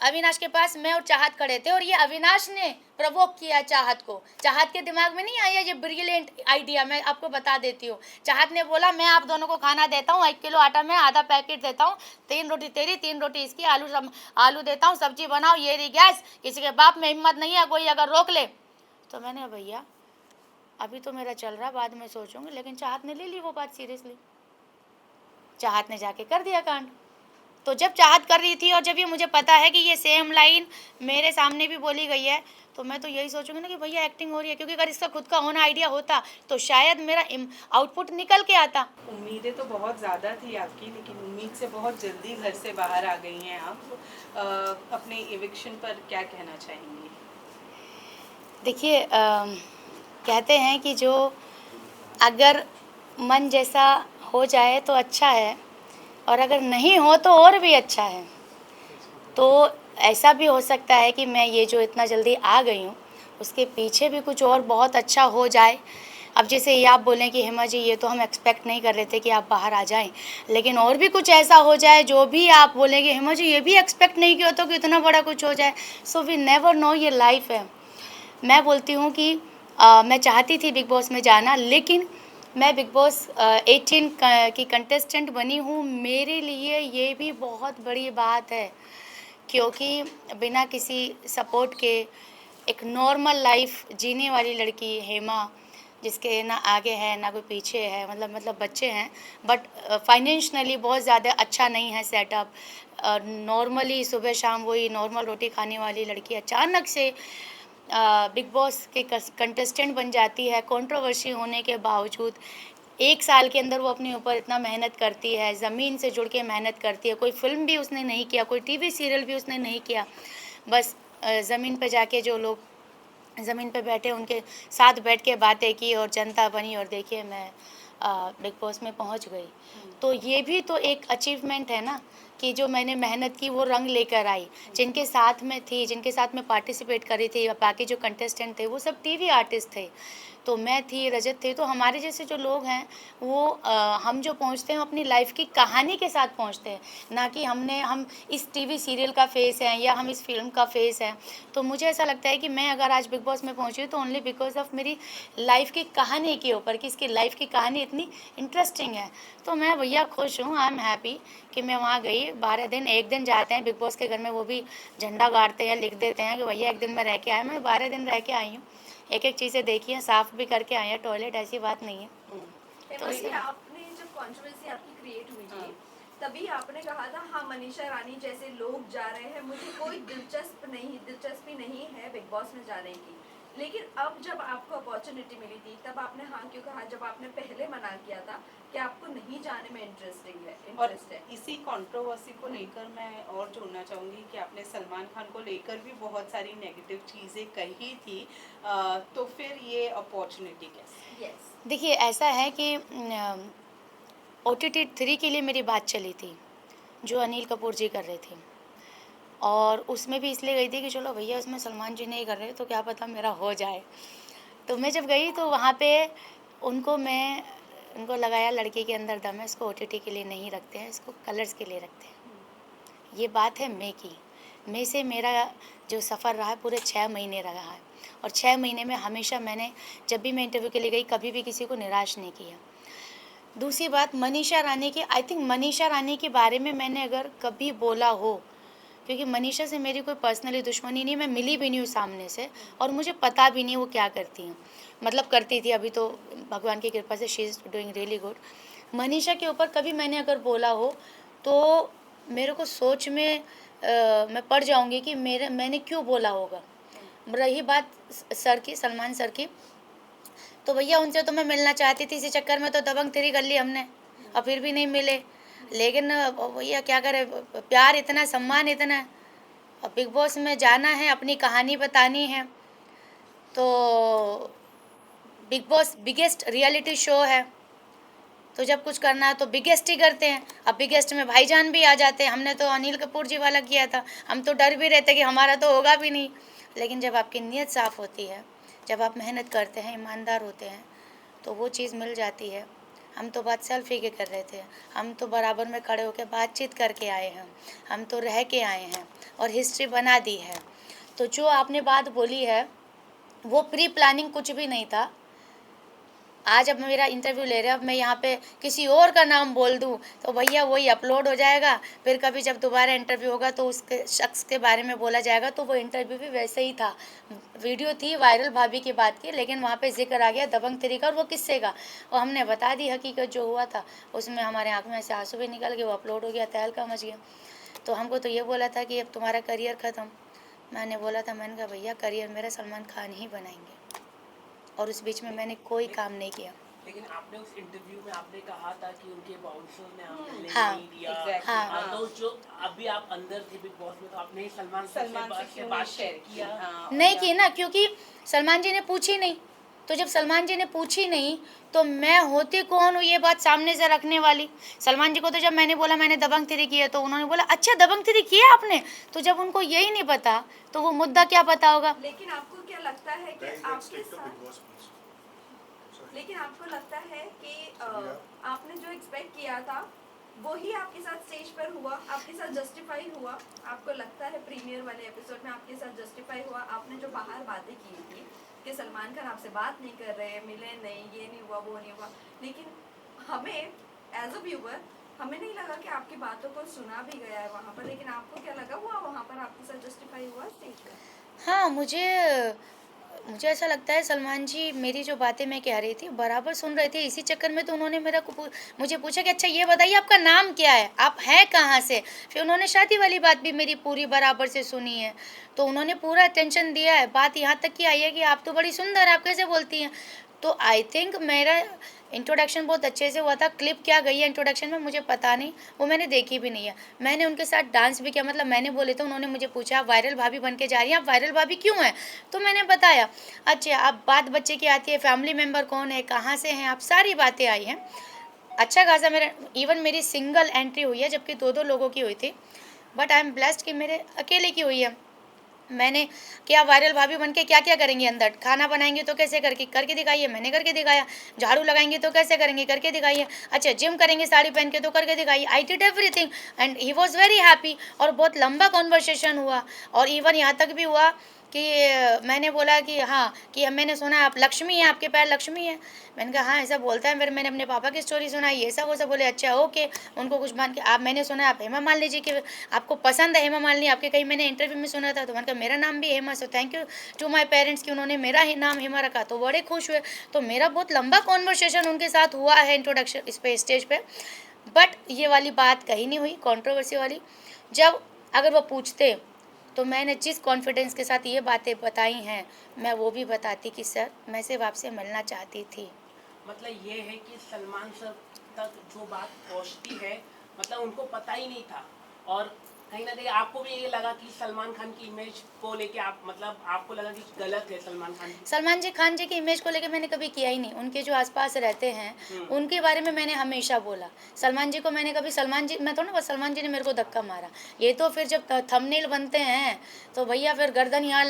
अविनाश के पास मैं और चाहत खड़े थे और ये अविनाश ने प्रवोक किया चाहत को। चाहत के दिमाग में नहीं आया ये ब्रिलियंट आइडिया, मैं आपको बता देती हूँ। चाहत ने बोला मैं आप दोनों को खाना देता हूँ, 1 किलो आटा मैं आधा पैकेट देता हूँ, 3 रोटी तेरी 3 रोटी इसकी, आलू देता हूँ, सब्जी बनाओ, ये रही गैस, किसी के बाप में हिम्मत नहीं है कोई अगर रोक ले। तो मैंने भैया अभी तो मेरा चल रहा, बाद में सोचूंगी, लेकिन चाहत ने ले ली वो बात सीरियसली। चाहत ने जाके कर दिया कांड। तो जब चाहत कर रही थी और जब ये मुझे पता है कि ये सेम लाइन मेरे सामने भी बोली गई है, तो मैं तो यही सोचूंगी ना कि भैया एक्टिंग हो रही है, क्योंकि अगर इसका खुद का होना आइडिया होता तो शायद मेरा आउटपुट निकल के आता। उम्मीदें तो बहुत ज़्यादा थी आपकी, लेकिन उम्मीद से बहुत जल्दी घर से बाहर आ गई हैं आप। अपने एविक्शन पर क्या कहना चाहेंगी? देखिए कहते हैं कि जो अगर मन जैसा हो जाए तो अच्छा है, और अगर नहीं हो तो और भी अच्छा है। तो ऐसा भी हो सकता है कि मैं ये जो इतना जल्दी आ गई हूँ उसके पीछे भी कुछ और बहुत अच्छा हो जाए। अब जैसे ये आप बोलें कि हेमा जी ये तो हम एक्सपेक्ट नहीं कर रहे थे कि आप बाहर आ जाएं, लेकिन और भी कुछ ऐसा हो जाए जो भी आप बोलेंगे हेमा जी ये भी एक्सपेक्ट नहीं किया तो कि इतना बड़ा कुछ हो जाए। सो वी नेवर नो, ये लाइफ है। मैं बोलती हूँ कि मैं चाहती थी बिग बॉस में जाना, लेकिन मैं बिग बॉस 18 की कंटेस्टेंट बनी हूँ। मेरे लिए ये भी बहुत बड़ी बात है, क्योंकि बिना किसी सपोर्ट के एक नॉर्मल लाइफ जीने वाली लड़की हेमा, जिसके ना आगे है ना कोई पीछे है, मतलब बच्चे हैं बट फाइनेंशियली बहुत ज़्यादा अच्छा नहीं है सेटअप। नॉर्मली सुबह शाम वही नॉर्मल रोटी खाने वाली लड़की अचानक से बिग बॉस के कंटेस्टेंट बन जाती है। कंट्रोवर्सी होने के बावजूद 1 साल के अंदर वो अपने ऊपर इतना मेहनत करती है, ज़मीन से जुड़ के मेहनत करती है। कोई फिल्म भी उसने नहीं किया, कोई टीवी सीरियल भी उसने नहीं किया, बस ज़मीन पे जाके जो लोग ज़मीन पे बैठे उनके साथ बैठ के बातें की और जनता बनी, और देखिए मैं बिग बॉस में पहुंच गई। तो ये भी तो एक अचीवमेंट है ना, कि जो मैंने मेहनत की वो रंग लेकर आई। जिनके साथ में थी, जिनके साथ में पार्टिसिपेट करी थी, बाकी जो कंटेस्टेंट थे वो सब टीवी आर्टिस्ट थे, तो मैं थी, रजत थे। तो हमारे जैसे जो लोग हैं वो हम जो पहुंचते हैं अपनी लाइफ की कहानी के साथ पहुंचते हैं, ना कि हम इस टीवी सीरियल का फेस हैं या हम इस फिल्म का फेस हैं। तो मुझे ऐसा लगता है कि मैं अगर आज बिग बॉस में पहुंची तो ओनली बिकॉज ऑफ मेरी लाइफ की कहानी के ऊपर, कि इसकी लाइफ की कहानी इतनी इंटरेस्टिंग है। तो मैं भैया खुश हूँ, आई एम हैप्पी कि मैं वहाँ गई। 12 दिन, एक दिन जाते हैं बिग बॉस के घर में, वो भी झंडा गाड़ते हैं, लिख देते हैं कि भैया 1 दिन में रह के आए। मैं 12 दिन रह के आई हूँ, एक एक चीज़ें देखी हैं, साफ़ भी करके आए हैं टॉयलेट, ऐसी बात नहीं है। तो आपने जब कंट्रोवर्सी आपकी क्रिएट हुई थी, तभी आपने कहा था हाँ मनीषा रानी जैसे लोग जा रहे हैं, मुझे कोई दिलचस्पी नहीं है बिग बॉस में जाने की। लेकिन अब जब आपको अपॉर्चुनिटी मिली थी तब आपने हाँ क्यों कहा, जब आपने पहले मना किया था कि आपको नहीं जाने में इंटरेस्ट है। इसी कंट्रोवर्सी को लेकर मैं और जोड़ना चाहूँगी कि आपने सलमान खान को लेकर भी बहुत सारी नेगेटिव चीज़ें कही थी, तो फिर ये अपॉर्चुनिटी कैसे? यस, देखिए ऐसा है कि OTT 3 के लिए मेरी बात चली थी जो अनिल कपूर जी कर रहे थे, और उसमें भी इसलिए गई थी कि चलो भैया उसमें सलमान जी नहीं कर रहे तो क्या पता मेरा हो जाए। तो मैं जब गई तो वहाँ पे उनको लगाया लड़की के अंदर दम है, इसको OTT के लिए नहीं रखते हैं, इसको कलर्स के लिए रखते हैं। ये बात है मई की। मई से मेरा जो सफ़र रहा है पूरे 6 महीने रहा है, और 6 महीने में हमेशा मैंने जब भी मैं इंटरव्यू के लिए गई कभी भी किसी को निराश नहीं किया। दूसरी बात मनीषा रानी की, आई थिंक मनीषा रानी के बारे में मैंने अगर कभी बोला हो, क्योंकि मनीषा से मेरी कोई पर्सनली दुश्मनी नहीं, मैं मिली भी नहीं हूँ सामने से, और मुझे पता भी नहीं वो क्या करती हैं, मतलब करती थी, अभी तो भगवान की कृपा से she is doing really good. Manisha के ऊपर कभी मैंने अगर बोला हो तो मेरे को सोच में मैं पड़ जाऊँगी कि मैंने क्यों बोला होगा। रही बात सर की, सलमान सर की, तो भैया उनसे तो मैं मिलना चाहती थी, इसी चक्कर में तो दबंग 3 कर ली हमने, और फिर भी नहीं मिले। लेकिन भैया क्या करें, प्यार इतना, सम्मान इतना है, और बिग बॉस में जाना है, अपनी कहानी बतानी है। तो big boss biggest reality show है, तो जब कुछ करना है तो बिगेस्ट ही करते हैं। अब बिगेस्ट में भाईजान भी आ जाते हैं, हमने तो अनिल कपूर जी वाला किया था, हम तो डर भी रहते कि हमारा तो होगा भी नहीं। लेकिन जब आपकी नीयत साफ़ होती है, जब आप मेहनत करते हैं, ईमानदार होते हैं, तो वो चीज़ मिल जाती है। हम तो बात सेल्फी के कर रहे थे, हम तो बराबर में खड़े होकर बातचीत करके आए हैं, हम तो रह के आए हैं और हिस्ट्री बना दी है। तो जो आपने बात बोली है वो प्री प्लानिंग कुछ भी नहीं था। आज अब मेरा इंटरव्यू ले रहे हैं, अब मैं यहाँ पे किसी और का नाम बोल दूँ तो भैया वही अपलोड हो जाएगा, फिर कभी जब दोबारा इंटरव्यू होगा तो उसके शख्स के बारे में बोला जाएगा। तो वो इंटरव्यू भी वैसे ही था, वीडियो थी वायरल भाभी की बात की, लेकिन वहाँ पे जिक्र आ गया दबंग थ्री का और वो किस्से का, और हमने बता दी हकीकत जो हुआ था। उसमें हमारे आँख में से आंसू भी निकल गए, वो अपलोड हो गया, तहलका मच गया। तो हमको तो ये बोला था कि अब तुम्हारा करियर ख़त्म। मैंने बोला था, मैंने कहा भैया करियर मेरा सलमान खान ही बनाएंगे, और उस बीच में मैंने कोई काम नहीं किया। लेकिन आपने उस इंटरव्यू में आपने कहा था कि उनके बाउंसर ने आपको लेने हाँ, नहीं दिया। exactly, हाँ। तो जो अभी आप अंदर थे बिग बॉस में, तो आपने सलमान से क्यों बात नहीं शेयर किया? किया? नहीं की ना, क्योंकि सलमान जी ने पूछी नहीं। तो जब सलमान जी ने पूछी नहीं तो मैं होती कौन हूँ ये बात सामने से रखने वाली। सलमान जी को तो जब मैंने बोला मैंने दबंग थ्री किया तो उन्होंने बोला अच्छा दबंग थ्री किया आपने। तो जब उनको यही नहीं पता तो वो मुद्दा क्या पता होगा। लेकिन आपको क्या लगता है कि आपके साथ, लेकिन आपको लगता है कि आपने जो एक्सपेक्ट किया था वही आपके साथ स्टेज पर हुआ, आपके साथ जस्टिफाई हुआ? आपको लगता है प्रीमियर वाले एपिसोड में आपके साथ जस्टिफाई हुआ? आपने जो बाहर बातें की थी कि सलमान खान आपसे बात नहीं कर रहे, मिले नहीं, ये नहीं हुआ, वो नहीं हुआ, लेकिन हमें एज अ व्यूअर हमें नहीं लगा कि आपकी बातों को सुना भी गया है वहाँ पर। लेकिन आपको क्या लगा हुआ वहाँ पर आपके साथ जस्टिफाई हुआ स्टेज पर? हाँ, मुझे ऐसा लगता है सलमान जी मेरी जो बातें मैं कह रही थी बराबर सुन रहे थे। इसी चक्कर में तो उन्होंने मुझे पूछा कि अच्छा ये बताइए आपका नाम क्या है, आप हैं कहाँ से। फिर उन्होंने शादी वाली बात भी मेरी पूरी बराबर से सुनी है, तो उन्होंने पूरा अटेंशन दिया है। बात यहाँ तक की आई है कि आप तो बड़ी सुंदर, आप कैसे बोलती हैं। तो आई थिंक मेरा इंट्रोडक्शन बहुत अच्छे से हुआ था। क्लिप क्या गई है इंट्रोडक्शन में मुझे पता नहीं, वो मैंने देखी भी नहीं है। मैंने उनके साथ डांस भी किया, मतलब मैंने बोले तो उन्होंने मुझे पूछा आप वायरल भाभी बन के जा रही हैं, आप वायरल भाभी क्यों हैं। तो मैंने बताया अच्छा अब बात बच्चे की आती है, फैमिली मेम्बर कौन है, कहाँ से हैं आप, सारी बातें आई हैं। अच्छा खासा मेरा इवन मेरी सिंगल एंट्री हुई है जबकि 2-2 लोगों की हुई थी, बट आई एम ब्लेस्ड कि मेरे अकेले की हुई है। मैंने क्या वायरल भाभी बन के क्या क्या करेंगी, अंदर खाना बनाएंगे तो कैसे करके दिखाइए, मैंने करके दिखाया। झाड़ू लगाएंगे तो कैसे करेंगे, करके दिखाइए। अच्छा जिम करेंगे साड़ी पहन के तो करके दिखाइए। I did everything and he was very happy. और बहुत लंबा कॉन्वर्सेशन हुआ, और इवन यहाँ तक भी हुआ कि मैंने बोला कि हाँ कि मैंने सुना आप लक्ष्मी हैं, आपके पैर लक्ष्मी हैं। मैंने कहा हाँ ऐसा बोलता है। फिर मैंने अपने पापा की स्टोरी सुनाई, ये सब वो सब। बोले अच्छा ओके, उनको कुछ मान के आप, मैंने सुना आप हेमा मालिनी जी के, आपको पसंद है हेमा मालिनी, आपके कहीं मैंने इंटरव्यू में सुना था। तो मैंने कहा मेरा नाम भी Hema, so thank you to my parents कि उन्होंने मेरा ही नाम हेमा रखा, तो बड़े खुश हुए। तो मेरा बहुत लंबा कॉन्वर्सेशन उनके साथ हुआ है इंट्रोडक्शन इस पे स्टेज पे। बट ये वाली बात कहीं नहीं हुई कंट्रोवर्सी वाली। जब अगर वो पूछते तो मैंने जिस कॉन्फिडेंस के साथ ये बातें बताई हैं मैं वो भी बताती कि सर मैं सिर्फ आपसे मिलना चाहती थी। मतलब ये है कि सलमान सर तक जो बात पहुंचती है, मतलब उनको पता ही नहीं था, और कहीं ना कहीं आपको भी ये लगा कि सलमान खान की इमेज को लेके आप, मतलब आपको लगा कि गलत है सलमान खान की। सलमान जी खान जी की इमेज को लेके मैंने कभी किया ही नहीं। उनके जो आसपास रहते हैं उनके बारे में मैंने हमेशा बोला। सलमान जी को मैंने कभी सलमान जी, मैं थोड़ा ना, सलमान जी ने मेरे को धक्का मारा। ये तो फिर जब थंबनेल बनते हैं तो भैया फिर गर्दन यहाँ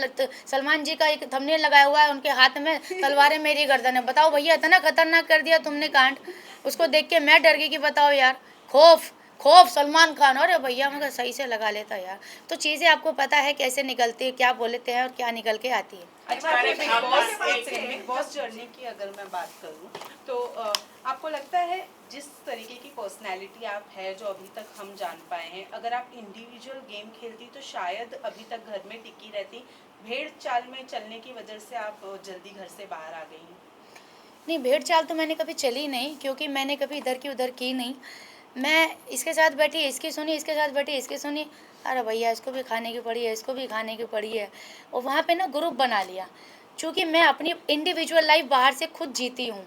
सलमान जी का एक थंबनेल लगाया हुआ है, उनके हाथ में तलवारें मेरी गर्दन है। बताओ भैया इतना खतरनाक कर दिया तुमने कांड। उसको देख के मैं डर गई कि बताओ यार, खौफ सलमान खान। अरे भैया मैं सही से लगा लेता यार। तो चीज़ें आपको पता है कैसे निकलती है, क्या बोलते हैं और क्या निकल के आती है। अच्छा बिग बॉस जर्नी की अगर मैं बात करूं तो आपको लगता है जिस तरीके की पर्सनैलिटी आप है जो अभी तक हम जान पाए हैं, अगर आप इंडिविजुअल गेम खेलती तो शायद अभी तक घर में टिकी रहती, भेड़ चाल में चलने की वजह से आप जल्दी घर से बाहर आ गई? नहीं, भेड़ चाल तो मैंने कभी चली नहीं, क्योंकि मैंने कभी इधर की उधर की नहीं। मैं इसके साथ बैठी इसकी सुनी, इसके साथ बैठी इसकी सुनी, अरे भैया इसको भी खाने की पड़ी है, इसको भी खाने की पड़ी है। और वहाँ पे ना ग्रुप बना लिया। चूँकि मैं अपनी इंडिविजुअल लाइफ बाहर से खुद जीती हूँ,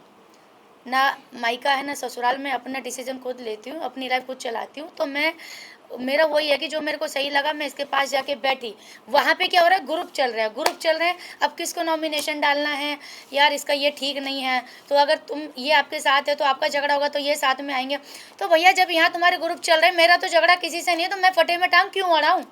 ना मायका है ना ससुराल में, अपना डिसीजन खुद लेती हूँ, अपनी लाइफ खुद चलाती हूँ। तो मेरा वही है कि जो मेरे को सही लगा मैं इसके पास जाके बैठी। वहाँ पे क्या हो रहा है, ग्रुप चल रहे हैं। अब किसको नॉमिनेशन डालना है, यार इसका ये ठीक नहीं है, तो अगर तुम ये आपके साथ है तो आपका झगड़ा होगा तो ये साथ में आएंगे। तो भैया जब यहाँ तुम्हारे ग्रुप चल रहे हैं, मेरा तो झगड़ा किसी से नहीं है, तो मैं फटे में टांग क्यों अड़ाऊँ।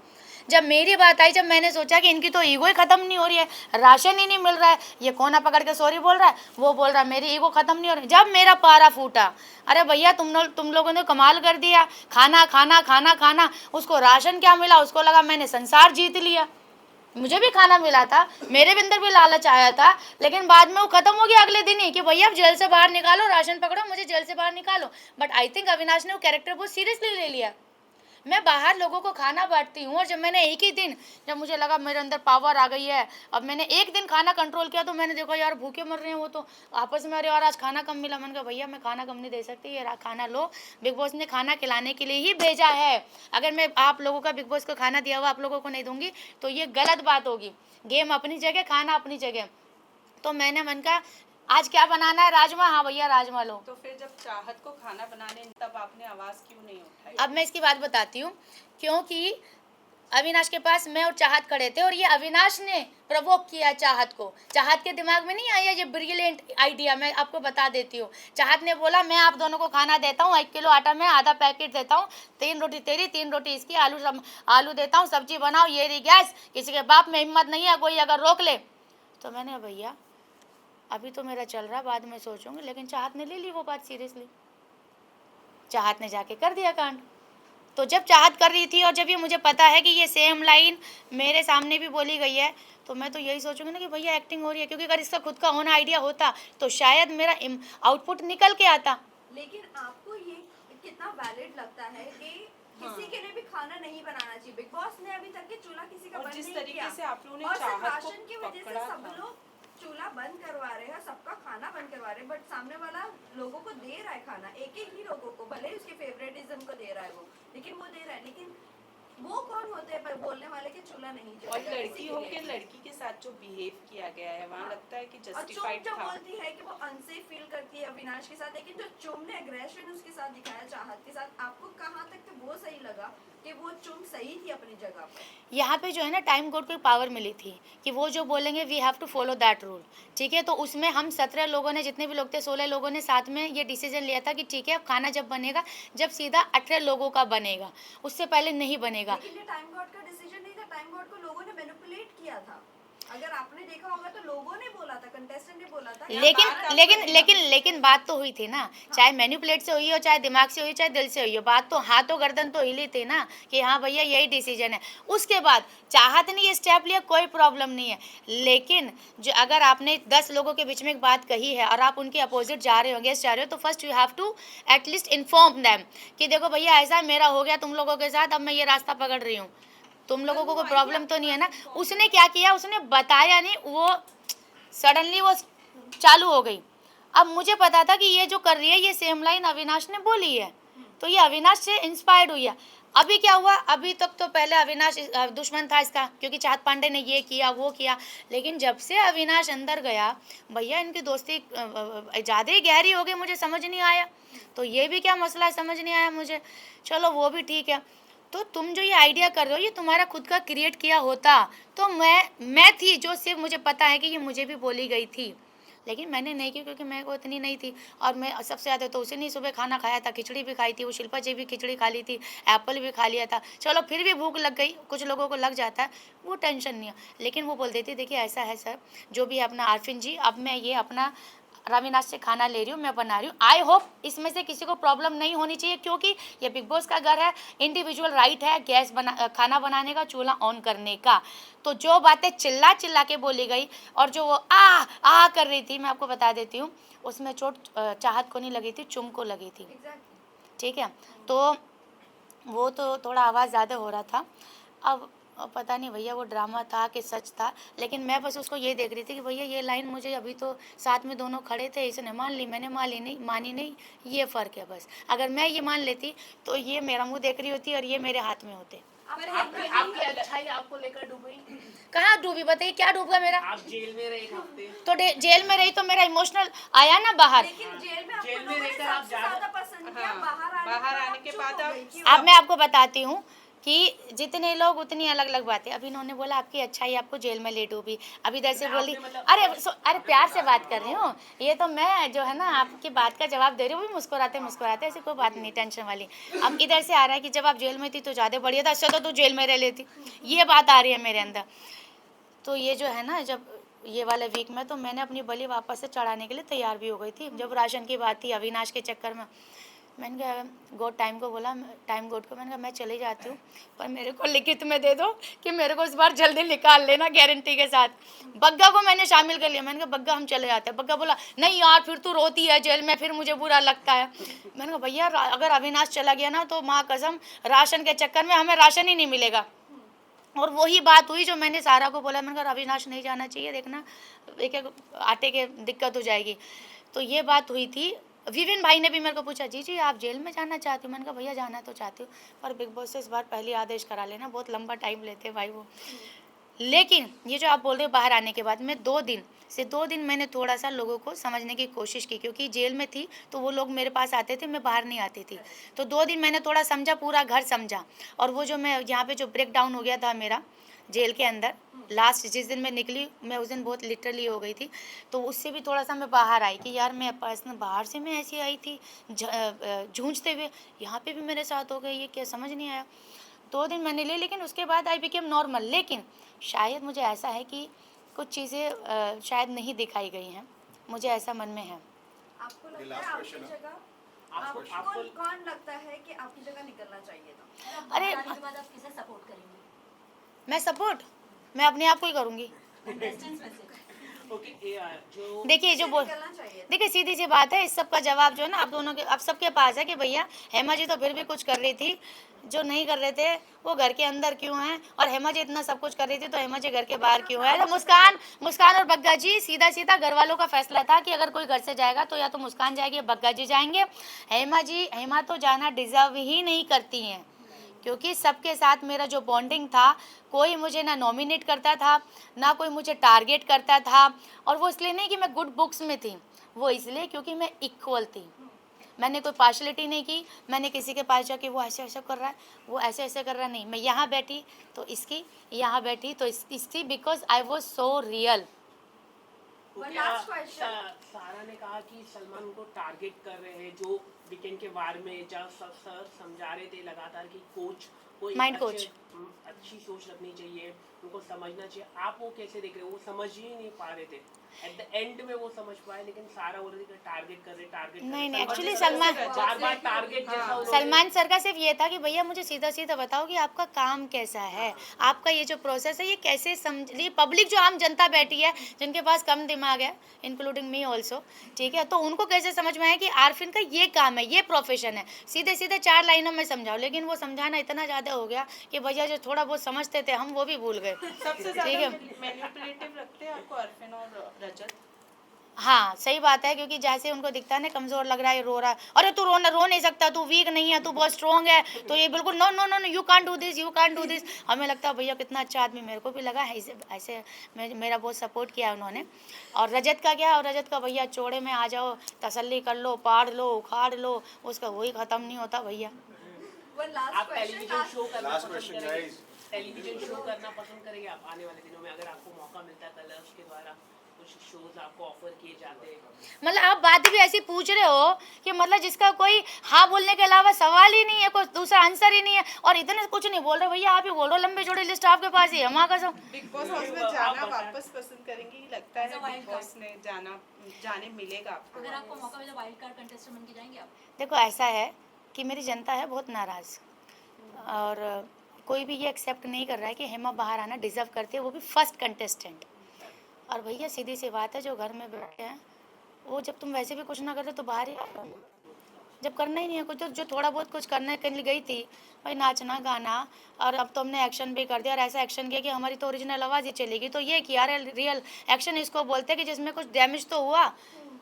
जब मेरी बात आई, जब मैंने सोचा कि इनकी तो ईगो ही ख़त्म नहीं हो रही है, राशन ही नहीं मिल रहा है, ये कोना पकड़ के सॉरी बोल रहा है, वो बोल रहा है मेरी ईगो ख़त्म नहीं हो रही, जब मेरा पारा फूटा, अरे भैया तुम लोगों ने कमाल कर दिया, खाना खाना खाना खाना, उसको राशन क्या मिला, उसको लगा मैंने संसार जीत लिया। मुझे भी खाना मिला था, मेरे भी अंदर भी लालच आया था, लेकिन बाद में वो खत्म हो गया अगले दिन ही कि भैया अब जेल से बाहर निकालो, राशन पकड़ो, मुझे जेल से बाहर निकालो। बट आई थिंक अविनाश ने वो कैरेक्टर बहुत सीरियसली ले लिया। मैं बाहर लोगों को खाना बांटती हूँ, और जब मैंने एक ही दिन, जब मुझे लगा मेरे अंदर पावर आ गई है, अब मैंने एक दिन खाना कंट्रोल किया, तो मैंने देखा यार भूखे मर रहे हैं वो तो आपस में, अरे यार आज खाना कम मिला, मैंने कहा भैया मैं खाना कम नहीं दे सकती, ये खाना लो, बिग बॉस ने खाना खिलाने के लिए ही भेजा है। अगर मैं आप लोगों का बिग बॉस को खाना दिया हुआ आप लोगों को नहीं दूंगी तो ये गलत बात होगी। गेम अपनी जगह, खाना अपनी जगह। तो मैंने मन का आज क्या बनाना है, राजमा, हाँ भैया राजमा लो। तो फिर जब चाहत को खाना बनाने तब आपने आवाज क्यों नहीं उठाई? अब मैं इसकी बात बताती हूँ, क्योंकि अविनाश के पास मैं और चाहत खड़े थे, और ये अविनाश ने प्रवोक किया चाहत को। चाहत के दिमाग में नहीं आया ये ब्रिलियंट आइडिया, मैं आपको बता देती हूँ। चाहत ने बोला मैं आप दोनों को खाना देता हूँ, 1 किलो आटा मैं आधा पैकेट देता हूँ, 3 रोटी तेरी 3 रोटी इसकी, आलू देता हूँ, सब्जी बनाओ, ये रही गैस, किसी के बाप में हिम्मत नहीं है कोई अगर रोक ले। तो मैंने भैया अभी तो मेरा चल रहा, बाद में सोचूंगी, लेकिन चाहत ने ले ली वो बात सीरियसली। चाहत ने जाके कर दिया कांड। तो जब चाहत कर रही थी और जब ये मुझे पता है कि ये सेम लाइन मेरे सामने भी बोली गई है, तो मैं तो यही सोचूंगी ना कि भैया एक्टिंग हो रही है, क्योंकि अगर इसका खुद का होना आइडिया होता तो शायद मेरा आउटपुट निकल के आता। लेकिन आपको ये कितना वैलिड लगता है कि किसी के लिए भी खाना नहीं बनाना चाहिए? बिग बॉस ने अभी तक के चूल्हा किसी का और बंद जिस नहीं तरीके किया, से आप लोगों ने और सिर्फ चाहत को राशन की वजह से पकड़ा सब था। लोग चूल्हा बंद करवा रहे हैं, सबका खाना बंद करवा रहे हैं, बट सामने वाला लोगों को दे रहा है खाना, एक ही लोगों को, भले ही उसके फेवरेटिज्म को दे रहा है वो, लेकिन वो दे रहा है। लेकिन वो कौन होते हैं पर बोलने वाले कि चूल्हा नहीं और जलेगा लड़की किसी के होके लिए? लड़की के साथ जो बिहेव किया गया है वहाँ लगता है कि और चुम जस्टिफाइड जो था। बोलती है कि वो अनसेफ फील करती है अविनाश के साथ, लेकिन जो चुम ने एग्रेशन उसके साथ दिखाया चाहत के साथ, आपको कहाँ तक तो वो सही लगा कि वो चुम सही थी अपनी जगह पर? यहाँ पे जो है ना टाइम कोड को पावर मिली थी कि वो जो बोलेंगे we have to follow that rule, ठीक है। तो उसमें हम 17 लोगों ने, जितने भी लोग थे 16 लोगों ने साथ में ये डिसीजन लिया था कि ठीक है अब खाना जब बनेगा, जब सीधा 18 लोगों का बनेगा, उससे पहले नहीं बनेगा। लेकिन ये टाइम गॉड का डिसीजन नहीं था, टाइम गॉड को लोगों ने मैनिपुलेट किया था। अगर आपने देखा होगा तो लोगों ने बोला था, कंटेस्टेंट ने बोला था। लेकिन बात तो हुई थी ना, चाहे मैनिपुलेट से हुई हो, चाहे दिमाग से हुई, चाहे दिल से हुई हो, बात तो हाथों गर्दन तो हिली थी ना कि हाँ भैया यही डिसीजन है। उसके बाद चाहत ने ये स्टेप लिया, कोई प्रॉब्लम नहीं है, लेकिन जो अगर आपने 10 लोगों के बीच में एक बात कही है और आप उनके अपोजिट जा रहे हो, अगेंस्ट जा रहे हो, तो first you have to at least inform them कि देखो भैया ऐसा मेरा हो गया तुम लोगों के साथ, अब मैं ये रास्ता पकड़ रही हूँ, तुम लोगों को कोई प्रॉब्लम तो नहीं है ना। उसने क्या किया, उसने बताया नहीं, वो सडनली वो चालू हो गई। अब मुझे पता था कि ये जो कर रही है ये सेम लाइन अविनाश ने बोली है, तो ये अविनाश से इंस्पायर्ड हुई है। अभी क्या हुआ, अभी तक तो पहले अविनाश दुश्मन था इसका, क्योंकि चाहत पांडे ने ये किया वो किया, लेकिन जब से अविनाश अंदर गया भैया इनकी दोस्ती ज़्यादा ही गहरी हो गई, मुझे समझ नहीं आया। तो ये भी क्या मसला है समझ नहीं आया मुझे, चलो वो भी ठीक है। तो तुम जो ये आइडिया कर रहे हो ये तुम्हारा खुद का क्रिएट किया होता तो मैं थी जो सिर्फ मुझे पता है कि ये मुझे भी बोली गई थी, लेकिन मैंने नहीं की क्योंकि मैं को इतनी नहीं थी। और मैं सबसे ज़्यादा तो उसे नहीं सुबह खाना खाया था, खिचड़ी भी खाई थी, वो शिल्पा जी भी खिचड़ी खा ली थी, एप्पल भी खा लिया था, चलो फिर भी भूख लग गई, कुछ लोगों को लग जाता है, वो टेंशन नहीं है। लेकिन वो बोल देती देखिए ऐसा है सर, जो भी है अपना आरफिन जी, अब मैं ये अपना रविनाश से खाना ले रही हूँ, मैं बना रही हूँ, आई होप इसमें से किसी को प्रॉब्लम नहीं होनी चाहिए, क्योंकि ये बिग बॉस का घर है, इंडिविजुअल राइट है गैस खाना बनाने का, चूल्हा ऑन करने का। तो जो बातें चिल्ला चिल्ला के बोली गई और जो वो आ कर रही थी, मैं आपको बता देती हूँ उसमें चोट चाहत को नहीं लगी थी, चुम को लगी थी, ठीक है। तो वो तो थोड़ा आवाज़ ज़्यादा हो रहा था। अब पता नहीं भैया वो ड्रामा था कि सच था, लेकिन मैं बस उसको ये देख रही थी कि भैया ये लाइन मुझे, अभी तो साथ में दोनों खड़े थे, इसने मान ली मैंने मानी नहीं, ये फ़र्क है बस। अगर मैं ये मान लेती तो ये मेरा मुंह देख रही होती और ये मेरे हाथ में होते। आपकी अच्छाई आपको लेकर डूबी? कहाँ डूबी बताइए, क्या डूब गया मेरा? आप जेल में रहे 1 हफ्ते, तो जेल में रही तो मेरा इमोशनल आया ना बाहर। लेकिन जेल में जेल में रहकर आप ज्यादा पसंद किया, बाहर बाहर आने के बाद अब मैं आपको बताती हूँ, कि जितने लोग उतनी अलग अलग बातें। अभी इन्होंने बोला आपकी अच्छाई आपको जेल में ले डूबी, अभी इधर से बोल दी। अरे अरे प्यार से बात कर रही हूँ, ये तो मैं जो है ना आपकी बात का जवाब दे रही हूँ, भी मुस्कुराते मुस्कुराते, ऐसी कोई बात नहीं, टेंशन वाली। अब इधर से आ रहा है कि जब आप जेल में थी तो ज़्यादा बढ़िया था, अच्छा तो तू जेल में रह लेती, ये बात आ रही है मेरे अंदर। तो ये जो है ना, जब ये वाले वीक में तो मैंने अपनी बलि वापस से चढ़ाने के लिए तैयार भी हो गई थी। जब राशन की बात थी अविनाश के चक्कर में, मैंने कहा गॉड टाइम को बोला, टाइम गॉड को, मैंने कहा मैं चली जाती हूँ पर मेरे को लिखित में दे दो कि मेरे को इस बार जल्दी निकाल लेना गारंटी के साथ। बग्गा को मैंने शामिल कर लिया, मैंने कहा बग्गा हम चले जाते हैं। बग्गा बोला नहीं यार फिर तू रोती है जेल में, फिर मुझे बुरा लगता है। मैंने कहा भैया अगर अविनाश चला गया ना तो माँ कसम राशन के चक्कर में हमें राशन ही नहीं मिलेगा। और वही बात हुई जो मैंने सारा को बोला, मैंने कहा अविनाश नहीं जाना चाहिए, देखना एक एक आटे के दिक्कत हो जाएगी। तो ये बात हुई थी। विपिन भाई ने भी मेरे को पूछा जी जी आप जेल में जाना चाहती हो, मैंने कहा भैया जाना तो चाहती हूँ पर बिग बॉस से इस बार पहले आदेश करा लेना, बहुत लंबा टाइम लेते हैं भाई वो। लेकिन ये जो आप बोल रहे हो बाहर आने के बाद में 2 दिन मैंने थोड़ा सा लोगों को समझने की कोशिश की, क्योंकि जेल में थी तो वो लोग मेरे पास आते थे, मैं बाहर नहीं आती थी। तो 2 दिन मैंने थोड़ा समझा, पूरा घर समझा। और वो जो मैं यहाँ पे जो ब्रेक डाउन हो गया था मेरा जेल के अंदर, लास्ट जिस दिन मैं निकली मैं उस दिन बहुत लिटरली हो गई थी। तो उससे भी थोड़ा सा मैं बाहर आई कि यार मैं पर्सनल बाहर से मैं ऐसी आई थी जूझते हुए, यहाँ पे भी मेरे साथ हो गई, ये क्या समझ नहीं आया। 2 दिन मैंने लिए, लेकिन उसके बाद आई बिकेम नॉर्मल। लेकिन शायद मुझे ऐसा है कि कुछ चीज़ें शायद नहीं दिखाई गई हैं, मुझे ऐसा मन में है। आपको लगता है आपकी जगह आपको कौन लगता है कि आपकी जगह निकलना चाहिए था? अरे बाहर आने के बाद आप किसे सपोर्ट करेंगे? मैं अपने आप को ही करूँगी। कंटेस्टेंट्स में से ओके, जो देखिए जो बोल निकलना चाहिए था। देखिए सीधी सी बात है, इस सब का जवाब जो है ना आप दोनों के, आप सबके पास है कि भैया हेमा जी तो फिर भी कुछ कर रही थी, जो नहीं कर रहे थे वो घर के अंदर क्यों हैं, और हेमा जी इतना सब कुछ कर रही थी तो हेमा जी घर के बाहर क्यों है। तो मुस्कान और बग्गा जी, सीधा सीधा घर वालों का फैसला था कि अगर कोई घर से जाएगा तो या तो मुस्कान जाएगी या बग्गा जी जाएंगे। हेमा तो जाना डिजर्व ही नहीं करती हैं, क्योंकि सबके साथ मेरा जो बॉन्डिंग था, कोई मुझे ना नॉमिनेट करता था ना कोई मुझे टारगेट करता था। और वो इसलिए नहीं कि मैं गुड बुक्स में थी, वो इसलिए क्योंकि मैं इक्वल थी, मैंने कोई पार्शलिटी नहीं की। मैंने किसी के पास जाके वो ऐसे ऐसे कर रहा है, वो ऐसे ऐसे कर रहा नहीं, मैं यहाँ बैठी तो इसकी, यहाँ बैठी तो इसकी, because I was so real. One last question. सारा ने कहा कि सलमान उनको टारगेट कर रहे हैं, जो वीकेंड के बारे में जब सर समझा रहे थे लगातार कि कोच को Mind coach. अच्छी सोच रखनी चाहिए, उनको समझना चाहिए। आप वो कैसे देख रहे हो? वो समझ ही नहीं पा रहे थे, एट द एंड में वो समझ पाए, लेकिन सारा बोल रहे थे टारगेट कर रहे। नहीं एक्चुअली सलमान बार टारगेट जैसा उन्होंने- सलमान सर का सिर्फ ये था कि भैया मुझे सीधा सीधा बताओ कि आपका काम कैसा है, आपका ये जो प्रोसेस है ये कैसे समझ ली। पब्लिक जो आम जनता बैठी है जिनके पास कम दिमाग है, इंक्लूडिंग मी ऑल्सो, ठीक है, तो उनको कैसे समझ में आए कि आरफिन का ये काम है, ये प्रोफेशन है। सीधे सीधे 4 लाइनों में समझाओ, लेकिन वो समझाना इतना ज़्यादा हो गया कि भैया जो थोड़ा बहुत समझते थे हम वो भी भूल गए। सबसे ठीक ज्यादा है। मैनिपुलेटिव लगते हैं आपको अरफिन और रजत? हाँ सही बात है, क्योंकि जैसे उनको दिखता है ना कमज़ोर लग रहा है, रो रहा है, अरे तू रो नहीं सकता, तू वीक नहीं है, तू बहुत स्ट्रॉन्ग है, तो ये बिल्कुल no no no no you can't do this, you can't do this. हमें लगता है भैया कितना अच्छा आदमी, मेरे को भी लगा है ऐसे मेरा बहुत सपोर्ट किया उन्होंने। और रजत का क्या, और रजत का भैया चौड़े में आ जाओ, तसल्ली कर लो, पाड़ लो, उखाड़ लो, उसका वही ख़त्म नहीं होता भैया। One last आप question. टेलीविजन शो करना Last पसंद question, करेंगे? guys. टेलीविजन शो करना पसंद करेंगे आप आने वाले दिनों में, अगर आपको मौका मिलता है कलर्स के द्वारा कुछ शोज आपको ऑफर किए जाते हैं? मतलब आप बात भी ऐसी पूछ रहे हो कि मतलब जिसका कोई हाँ बोलने के अलावा सवाल ही नहीं है, कोई दूसरा आंसर ही नहीं है, और इतने कुछ नहीं बोल रहे भैया, आप ही बोल रहे हो, लंबी चौड़ी लिस्ट आपके पास ही है, माँ कसम। बिग बॉस हाउस में आप जाना बताएं। वापस पसंद करेंगी? लगता है बिग बॉस में जाने मिलेगा आपको? अगर आपको मौका मिले वाइल्ड कार्ड कंटेस्टेंट बन के जाएंगे आप? देखो ऐसा है कि मेरी जनता है बहुत नाराज़, और कोई भी ये एक्सेप्ट नहीं कर रहा है कि हेमा बाहर आना डिज़र्व करती है, वो भी फर्स्ट कंटेस्टेंट। और भैया सीधी सी बात है, जो घर में बैठे हैं वो जब तुम वैसे भी कुछ ना कर रहे तो बाहर ही आओ। जब करना ही नहीं है कुछ, तो जो थोड़ा बहुत कुछ करने के लिए गई थी भाई, नाचना गाना, और अब तो हमने एक्शन भी कर दिया, और ऐसा एक्शन किया कि हमारी तो ओरिजिनल आवाज़ ही चलेगी। तो ये किया रियल एक्शन इसको बोलते हैं कि जिसमें कुछ डैमेज तो हुआ,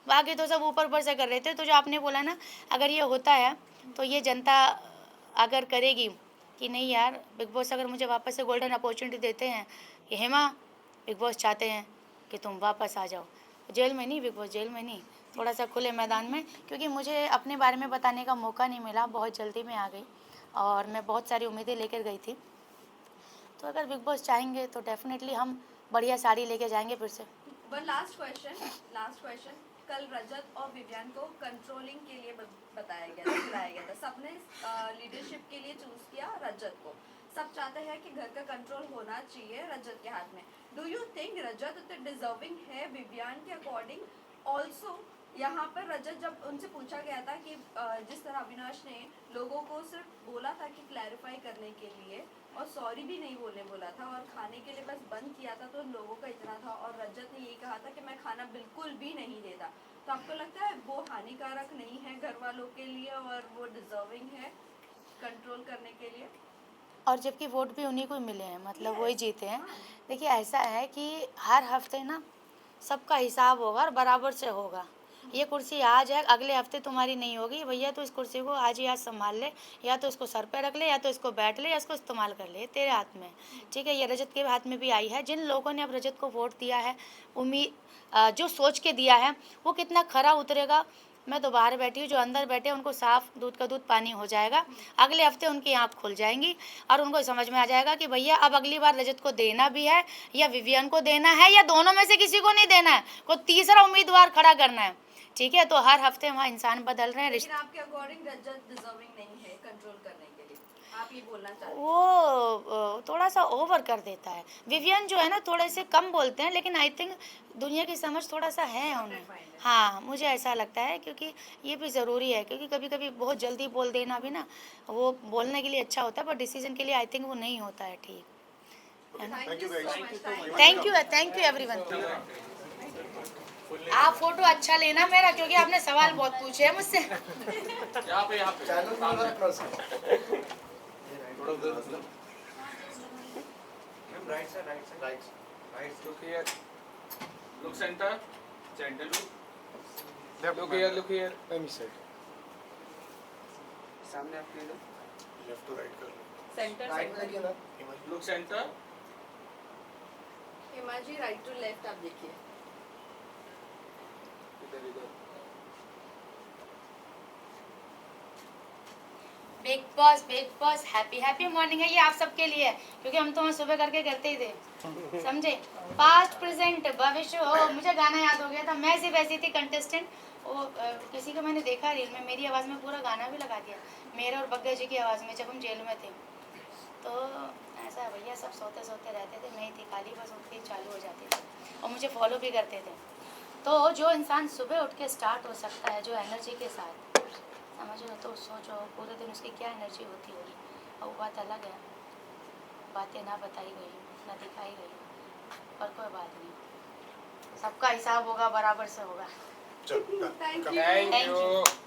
बाकी तो सब ऊपर ऊपर से कर रहे थे। तो जो आपने बोला ना, अगर ये होता है तो ये जनता अगर करेगी कि नहीं यार बिग बॉस अगर मुझे वापस से गोल्डन अपॉर्चुनिटी देते हैं कि हेमा बिग बॉस चाहते हैं कि तुम वापस आ जाओ, जेल में नहीं, बिग बॉस जेल में नहीं, थोड़ा सा खुले मैदान में, क्योंकि मुझे अपने बारे में बताने का मौका नहीं मिला, बहुत जल्दी में आ गई। और मैं बहुत सारी उम्मीदें लेकर गई थी। तो अगर बिग बॉस चाहेंगे तो डेफिनेटली हम बढ़िया साड़ी लेके जाएंगे फिर से। One last question. कल रजत और विवियन को कंट्रोलिंग के लिए बताया गया था, बुलाया गया था। सबने लीडरशिप के लिए चूज किया रजत को। सब चाहते हैं कि घर का कंट्रोल होना चाहिए रजत के हाथ में। डू यू थिंक रजत उतने डिजर्विंग है विवियन के अकॉर्डिंग? ऑल्सो यहाँ पर रजत जब उनसे पूछा गया था कि जिस तरह अविनाश ने लोगों को सिर्फ बोला था कि क्लैरिफाई करने के लिए और सॉरी भी नहीं बोला था और खाने के लिए बस बंद किया था, तो लोगों का इतना था और रजत ने यही कहा था कि मैं खाना बिल्कुल भी नहीं देता। तो आपको लगता है वो हानिकारक नहीं है घर वालों के लिए और वो डिजर्विंग है कंट्रोल करने के लिए? और जबकि वोट भी उन्हीं को ही मिले हैं, मतलब वही जीते हैं। देखिए ऐसा है कि हर हफ्ते ना सबका हिसाब होगा और बराबर से होगा। ये कुर्सी आज है, अगले हफ्ते तुम्हारी नहीं होगी भैया, तो इस कुर्सी को आज ही आज संभाल ले, या तो इसको सर पे रख ले, या तो इसको बैठ ले, या इसको इस्तेमाल कर ले, तेरे हाथ में। ठीक है, ये रजत के हाथ में भी आई है। जिन लोगों ने अब रजत को वोट दिया है, उम्मीद जो सोच के दिया है वो कितना खरा उतरेगा। मैं तो बाहर बैठी हूँ, जो अंदर बैठे उनको साफ दूध का दूध पानी हो जाएगा। अगले हफ्ते उनकी आँख खुल जाएंगी और उनको समझ में आ जाएगा कि भैया अब अगली बार रजत को देना भी है या विवियन को देना है, या दोनों में से किसी को नहीं देना है, कोई तीसरा उम्मीदवार खड़ा करना है। ठीक है, तो हर हफ्ते वहाँ इंसान बदल रहे हैं। लेकिन आपके अकॉर्डिंग रजत डिजर्विंग नहीं है कंट्रोल करने के लिए, आप ये बोलना चाहते हैं? वो थोड़ा सा ओवर कर देता है। विवियन जो है ना थोड़े से कम बोलते हैं, लेकिन आई थिंक दुनिया की समझ थोड़ा सा है उन्हें। हाँ, मुझे ऐसा लगता है, क्योंकि ये भी ज़रूरी है, क्योंकि कभी कभी बहुत जल्दी बोल देना भी ना वो बोलने के लिए अच्छा होता है, पर डिसीजन के लिए आई थिंक वो नहीं होता है ठीक। Thank you so much. Thank you everyone. आप फोटो अच्छा लेना मेरा, क्योंकि आपने सवाल बहुत पूछे हैं मुझसे। यहाँ पे look center look here let me sit सामने आपके left to right कर लो सेंटर right में देखिए ना look center Hima ji right to left आप देखिए। इधर बिग बॉस हैप्पी मॉर्निंग है, ये आप सबके लिए है, क्योंकि हम तो सुबह करके करते ही थे, समझे। पास्ट प्रेजेंट भविष्य हो। मुझे गाना याद हो गया था, मैं सिर्फ ऐसी थी कंटेस्टेंट, वो किसी को मैंने देखा रील में, मेरी आवाज़ में पूरा गाना भी लगा दिया, मेरे और बग्गा जी की आवाज़ में, जब हम जेल में थे। तो ऐसा है भैया, सब सोते सोते रहते थे, मैं ही थी खाली, बस उठ के चालू हो जाती थी और मुझे फॉलो भी करते थे। तो जो इंसान सुबह उठ के स्टार्ट हो सकता है जो एनर्जी के साथ, समझ लो, तो सोचो पूरे दिन उसकी क्या एनर्जी होती होगी। और वो बात अलग है, बातें ना बताई गई ना दिखाई गई, पर कोई बात नहीं, सबका हिसाब होगा, बराबर से होगा। चलो थैंक Thank you.